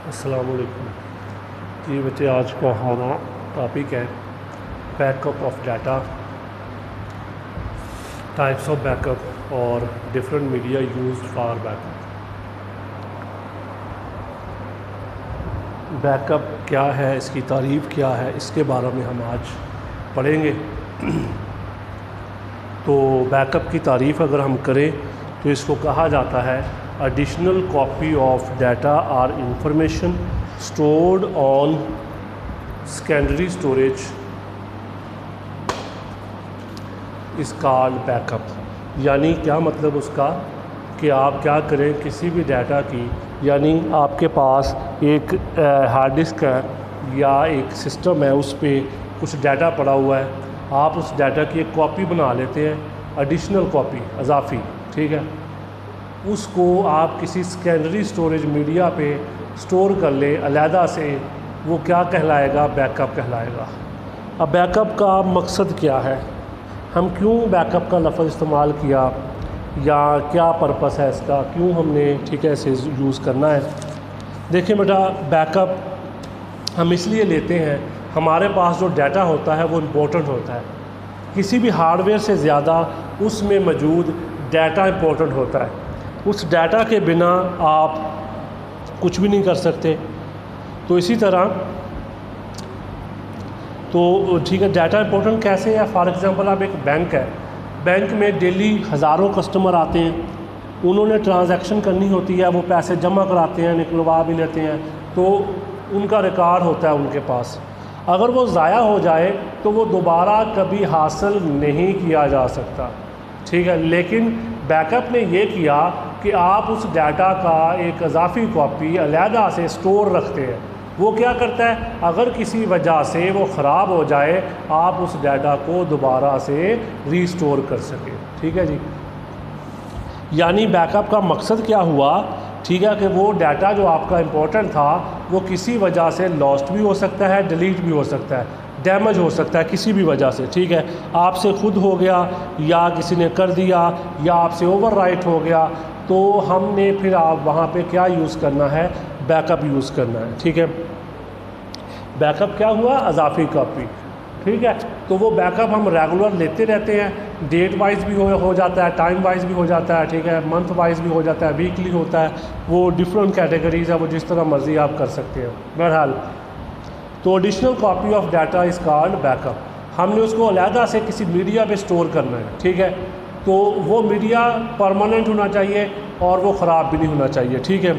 अस्सलाम वालेकुम जी बच्चे, आज का हमारा टॉपिक है backup of data, types of backup और different media used for backup. Backup क्या है, इसकी तारीफ़ क्या है, इसके बारे में हम आज पढ़ेंगे। तो बैकअप की तारीफ़ अगर हम करें तो इसको कहा जाता है additional copy of data or information stored on secondary storage is called backup। यानी क्या मतलब उसका कि आप क्या करें, किसी भी डाटा की, यानी आपके पास एक हार्ड डिस्क है या एक सिस्टम है, उस पर कुछ डाटा पड़ा हुआ है, आप उस डाटा की एक कॉपी बना लेते हैं, एडिशनल कॉपी, अजाफ़ी, ठीक है। उसको आप किसी सेकेंडरी स्टोरेज मीडिया पे स्टोर कर ले अलहदा से, वो क्या कहलाएगा? बैकअप कहलाएगा। अब बैकअप का मकसद क्या है, हम क्यों बैकअप का लफ्ज़ इस्तेमाल किया, या क्या पर्पस है इसका, क्यों हमने ठीक है इसे यूज़ करना है। देखिए बेटा, बैकअप हम इसलिए लेते हैं, हमारे पास जो डाटा होता है वो इम्पोर्टेंट होता है, किसी भी हार्डवेयर से ज़्यादा उसमें मौजूद डाटा इम्पोर्टेंट होता है। उस डाटा के बिना आप कुछ भी नहीं कर सकते। तो इसी तरह तो ठीक है, डाटा इंपॉर्टेंट कैसे है? फॉर एग्ज़ाम्पल आप एक बैंक है, बैंक में डेली हज़ारों कस्टमर आते हैं, उन्होंने ट्रांजैक्शन करनी होती है, वो पैसे जमा कराते हैं, निकलवा भी लेते हैं, तो उनका रिकॉर्ड होता है उनके पास। अगर वो ज़ाया हो जाए तो वो दोबारा कभी हासिल नहीं किया जा सकता, ठीक है। लेकिन बैकअप ने ये किया कि आप उस डाटा का एक इजाफ़ी कॉपी अलहदा से स्टोर रखते हैं। वो क्या करता है, अगर किसी वजह से वो ख़राब हो जाए, आप उस डाटा को दोबारा से रीस्टोर कर सकें, ठीक है जी। यानी बैकअप का मकसद क्या हुआ, ठीक है, कि वो डाटा जो आपका इम्पोर्टेंट था वो किसी वजह से लॉस्ट भी हो सकता है, डिलीट भी हो सकता है, डैमेज हो सकता है किसी भी वजह से, ठीक है। आपसे खुद हो गया या किसी ने कर दिया या आपसे ओवरराइट हो गया, तो हमने फिर आप वहाँ पे क्या यूज़ करना है, बैकअप यूज़ करना है, ठीक है। बैकअप क्या हुआ, इजाफ़ी कॉपी, ठीक है। तो वो बैकअप हम रेगुलर लेते रहते हैं, डेट वाइज भी हो जाता है, टाइम वाइज भी हो जाता है, ठीक है, मंथ वाइज भी हो जाता है, वीकली होता है, वो डिफरेंट कैटेगरीज है, वो जिस तरह मर्ज़ी आप कर सकते हैं। बहरहाल तो additional copy of data is called backup. हमने उसको अलहदा से किसी मीडिया पे स्टोर करना है, ठीक है। तो वो मीडिया परमानेंट होना चाहिए और वो ख़राब भी नहीं होना चाहिए, ठीक है।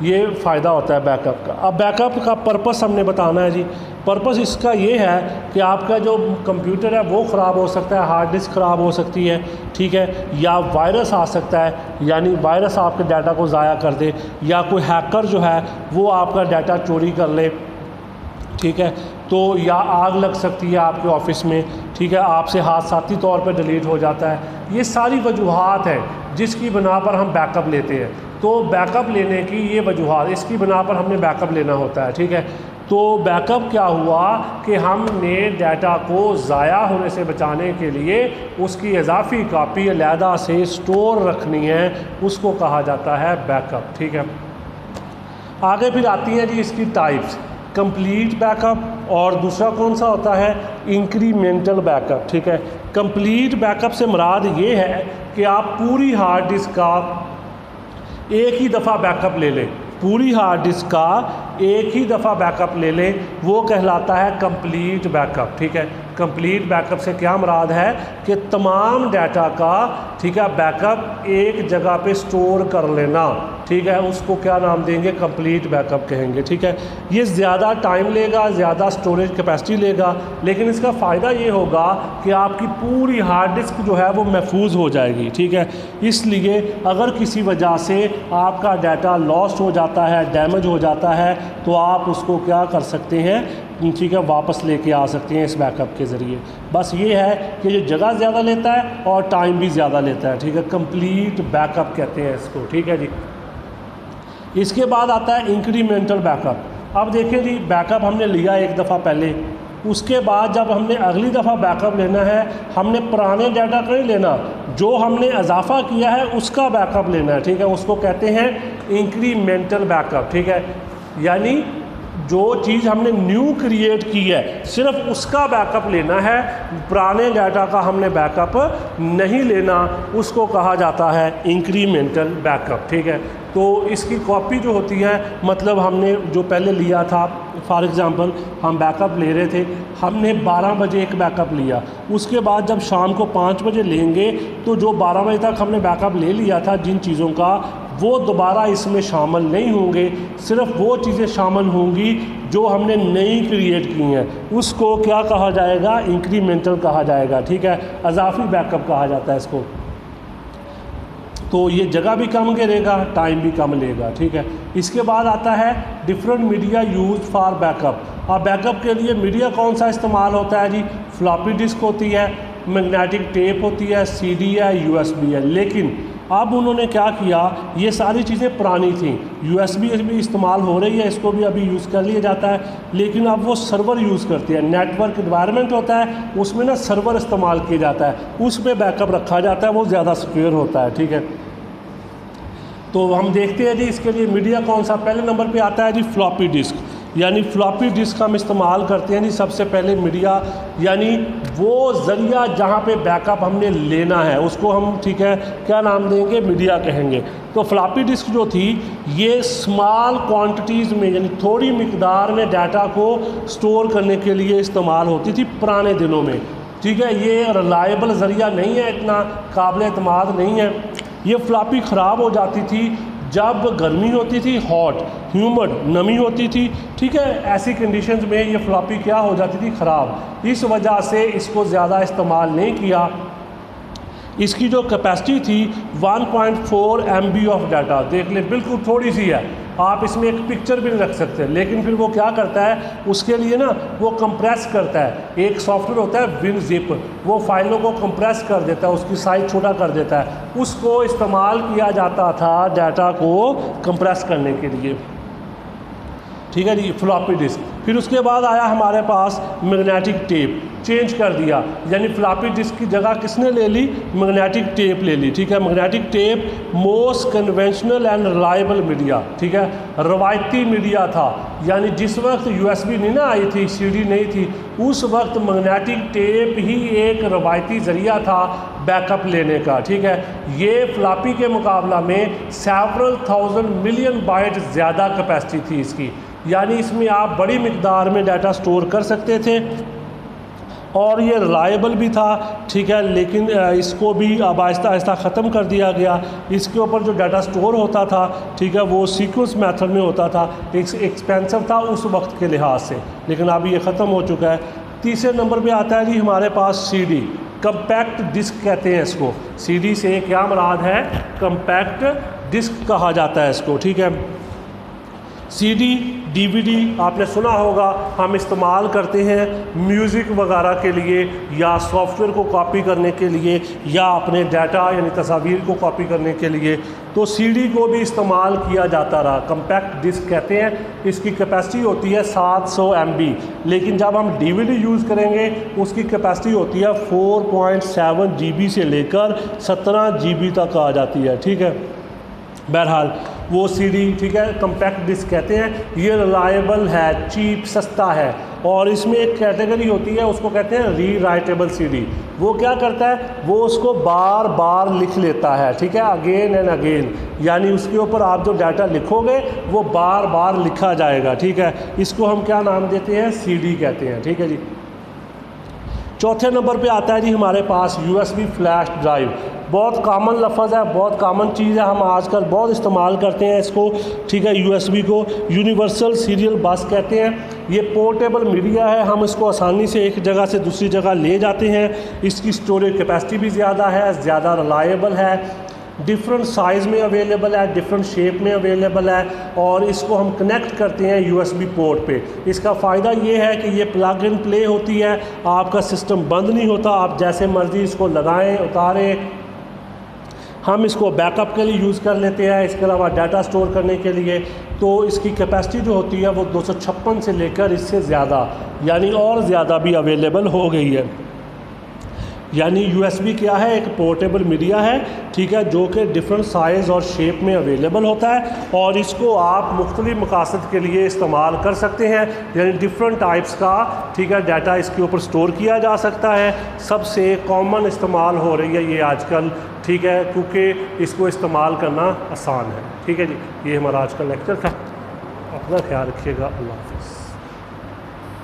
ये फ़ायदा होता है बैकअप का। अब बैकअप का पर्पस हमने बताना है जी। पर्पस इसका ये है कि आपका जो कंप्यूटर है वो ख़राब हो सकता है, हार्ड डिस्क ख़राब हो सकती है, ठीक है, या वायरस आ सकता है, यानी वायरस आपके डाटा को ज़ाया कर दे, या कोई हैकर जो है वो आपका डाटा चोरी कर ले, ठीक है। तो या आग लग सकती है आपके ऑफिस में, ठीक है, आपसे हादसाती तौर पर डिलीट हो जाता है। ये सारी वजूहात हैं जिसकी बिना पर हम बैकअप लेते हैं। तो बैकअप लेने की ये वजूहात, इसकी बिना पर हमने बैकअप लेना होता है, ठीक है। तो बैकअप क्या हुआ कि हमने डाटा को ज़ाया होने से बचाने के लिए उसकी इजाफ़ी कॉपी अलहदा से स्टोर रखनी है, उसको कहा जाता है बैकअप, ठीक है। आगे फिर आती हैं जी इसकी टाइप्स, कंप्लीट बैकअप और दूसरा कौन सा होता है, इंक्रीमेंटल बैकअप, ठीक है। कंप्लीट बैकअप से मुराद ये है कि आप पूरी हार्ड डिस्क का एक ही दफ़ा बैकअप ले लें, पूरी हार्ड डिस्क का एक ही दफ़ा बैकअप ले लें, वो कहलाता है कंप्लीट बैकअप, ठीक है। कंप्लीट बैकअप से क्या मुराद है कि तमाम डाटा का, ठीक है, बैकअप एक जगह पे स्टोर कर लेना, ठीक है, उसको क्या नाम देंगे, कंप्लीट बैकअप कहेंगे, ठीक है। ये ज़्यादा टाइम लेगा, ज़्यादा स्टोरेज कैपेसिटी लेगा, लेकिन इसका फ़ायदा ये होगा कि आपकी पूरी हार्ड डिस्क जो है वो महफूज हो जाएगी, ठीक है। इसलिए अगर किसी वजह से आपका डाटा लॉस्ट हो जाता है, डैमेज हो जाता है, तो आप उसको क्या कर सकते हैं, ठीक है, वापस लेके आ सकते हैं इस बैकअप के ज़रिए। बस ये है कि ये जगह ज़्यादा लेता है और टाइम भी ज़्यादा लेता है, ठीक है। कंप्लीट बैकअप कहते हैं इसको, ठीक है जी। इसके बाद आता है इंक्रीमेंटल बैकअप। अब देखिए जी, बैकअप हमने लिया एक दफ़ा पहले, उसके बाद जब हमने अगली दफ़ा बैकअप लेना है, हमने पुराने डाटा का नहीं लेना, जो हमने इजाफ़ा किया है उसका बैकअप लेना है, ठीक है। उसको कहते हैं इंक्रीमेंटल बैकअप, ठीक है। यानी जो चीज़ हमने न्यू क्रिएट की है सिर्फ उसका बैकअप लेना है, पुराने डाटा का हमने बैकअप नहीं लेना, उसको कहा जाता है इंक्रीमेंटल बैकअप। ठीक है, तो इसकी कॉपी जो होती है, मतलब हमने जो पहले लिया था, फॉर एग्ज़ाम्पल हम बैकअप ले रहे थे, हमने 12 बजे एक बैकअप लिया, उसके बाद जब शाम को 5 बजे लेंगे तो जो 12 बजे तक हमने बैकअप ले लिया था जिन चीज़ों का, वो दोबारा इसमें शामिल नहीं होंगे, सिर्फ वो चीज़ें शामिल होंगी जो हमने नई क्रिएट की हैं, उसको क्या कहा जाएगा, इंक्रीमेंटल कहा जाएगा। ठीक है, अजाफी बैकअप कहा जाता है इसको। तो ये जगह भी कम घेरेगा, टाइम भी कम लेगा। ठीक है, इसके बाद आता है different media use for backup. अब बैकअप के लिए मीडिया कौन सा इस्तेमाल होता है जी, फ्लॉपी डिस्क होती है, मैग्नेटिक टेप होती है, सीडी है, यूएसबी है। लेकिन अब उन्होंने क्या किया, ये सारी चीज़ें पुरानी थी, यूएसबी भी इस्तेमाल हो रही है, इसको भी अभी यूज़ कर लिया जाता है, लेकिन अब वो सर्वर यूज़ करती है, नेटवर्क एनवायरनमेंट होता है, उसमें ना सर्वर इस्तेमाल किया जाता है, उस पर बैकअप रखा जाता है, वो ज़्यादा सिक्योर होता है। ठीक है, तो हम देखते हैं जी इसके लिए मीडिया कौन सा, पहले नंबर पे आता है जी फ्लॉपी डिस्क, यानी फ्लॉपी डिस्क हम इस्तेमाल करते हैं जी सबसे पहले मीडिया, यानी वो ज़रिया जहाँ पे बैकअप हमने लेना है उसको हम, ठीक है, क्या नाम देंगे, मीडिया कहेंगे। तो फ्लॉपी डिस्क जो थी ये स्मॉल क्वांटिटीज़ में, यानी थोड़ी मिकदार में डाटा को स्टोर करने के लिए इस्तेमाल होती थी पुराने दिनों में। ठीक है, ये रिलायबल ज़रिया नहीं है, इतना काबिल एतमाद नहीं है। ये फ्लॉपी ख़राब हो जाती थी जब गर्मी होती थी, हॉट ह्यूमड नमी होती थी। ठीक है, ऐसी कंडीशंस में ये फ्लॉपी क्या हो जाती थी, ख़राब। इस वजह से इसको ज़्यादा इस्तेमाल नहीं किया। इसकी जो कैपेसिटी थी 1.4 MB ऑफ डाटा, देख ले बिल्कुल थोड़ी सी है, आप इसमें एक पिक्चर भी नहीं रख सकते। लेकिन फिर वो क्या करता है, उसके लिए ना वो कंप्रेस करता है, एक सॉफ्टवेयर होता है WinZip, वो फाइलों को कंप्रेस कर देता है, उसकी साइज छोटा कर देता है, उसको इस्तेमाल किया जाता था डाटा को कंप्रेस करने के लिए। ठीक है जी, फ्लॉपी डिस्क। फिर उसके बाद आया हमारे पास मैग्नेटिक टेप, चेंज कर दिया, यानी फ्लॉपी डिस्क की जगह किसने ले ली, मैग्नेटिक टेप ले ली। ठीक है, magnetic tape most conventional and reliable media. ठीक है, रवायती मीडिया था, यानी जिस वक्त यूएसबी नहीं ना आई थी, सीडी नहीं थी, उस वक्त मैग्नेटिक टेप ही एक रवायती ज़रिया था बैकअप लेने का। ठीक है, ये फ्लॉपी के मुकाबला में सेवरल थाउजेंड मिलियन बाइट ज़्यादा कैपेसिटी थी इसकी, यानी इसमें आप बड़ी मिकदार में डाटा स्टोर कर सकते थे और ये रिलायबल भी था। ठीक है, लेकिन इसको भी अब आहिस्ता आहिस्ता ख़त्म कर दिया गया। इसके ऊपर जो डाटा स्टोर होता था, ठीक है, वो सीक्वेंस मेथड में होता था, एक्सपेंसिव था उस वक्त के लिहाज से, लेकिन अब ये ख़त्म हो चुका है। तीसरे नंबर पे आता है जी हमारे पास सीडी, कंपैक्ट डिस्क कहते हैं इसको। सीडी से क्या मुराद है, कंपैक्ट डिस्क कहा जाता है इसको। ठीक है, सीडी डीवीडी आपने सुना होगा, हम इस्तेमाल करते हैं म्यूज़िक वगैरह के लिए, या सॉफ्टवेयर को कॉपी करने के लिए, या अपने डाटा यानी तस्वीर को कॉपी करने के लिए, तो सीडी को भी इस्तेमाल किया जाता रहा। कंपैक्ट डिस्क कहते हैं, इसकी कैपेसिटी होती है 700 MB, लेकिन जब हम डीवीडी यूज़ करेंगे उसकी कैपेसिटी होती है 4.7 GB से लेकर 17 GB तक आ जाती है। ठीक है, बहरहाल वो सीडी, ठीक है, कंपैक्ट डिस्क कहते हैं। ये रिलायबल है, चीप, सस्ता है, और इसमें एक कैटेगरी होती है उसको कहते हैं री राइटेबल सीडी। वो क्या करता है, वो उसको बार बार लिख लेता है। ठीक है, अगेन एंड अगेन, यानी उसके ऊपर आप जो डाटा लिखोगे वो बार बार लिखा जाएगा। ठीक है, इसको हम क्या नाम देते हैं, सीडी कहते हैं। ठीक है जी। चौथे नंबर पे आता है जी हमारे पास यूएसबी फ्लैश ड्राइव। बहुत कॉमन लफ्ज़ है, बहुत कॉमन चीज़ है, हम आजकल बहुत इस्तेमाल करते हैं इसको। ठीक है, यूएसबी को यूनिवर्सल सीरियल बस कहते हैं। ये पोर्टेबल मीडिया है, हम इसको आसानी से एक जगह से दूसरी जगह ले जाते हैं। इसकी स्टोरेज कैपेसिटी भी ज़्यादा है, ज़्यादा रिलायबल है, डिफरेंट साइज़ में अवेलेबल है, डिफरेंट शेप में अवेलेबल है, और इसको हम कनेक्ट करते हैं यूएसबी पोर्ट पे। इसका फ़ायदा ये है कि ये प्लग एंड प्ले होती है, आपका सिस्टम बंद नहीं होता, आप जैसे मर्ज़ी इसको लगाएं उतारें। हम इसको बैकअप के लिए यूज़ कर लेते हैं, इसके अलावा डाटा स्टोर करने के लिए। तो इसकी कैपेसिटी जो होती है वो 256 से लेकर इससे ज़्यादा, यानी और ज़्यादा भी अवेलेबल हो गई है। यानी USB क्या है, एक पोर्टेबल मीडिया है, ठीक है, जो कि डिफरेंट साइज़ और शेप में अवेलेबल होता है और इसको आप मुख्तलिफ मकासद के लिए इस्तेमाल कर सकते हैं। यानी डिफरेंट टाइप्स का, ठीक है, डाटा इसके ऊपर स्टोर किया जा सकता है। सबसे कॉमन इस्तेमाल हो रही है ये आजकल, ठीक है, क्योंकि इसको इस्तेमाल करना आसान है। ठीक है जी, ये हमारा आज का लेक्चर था। अपना ख्याल रखिएगा। अल्लाह हाफ़िज़।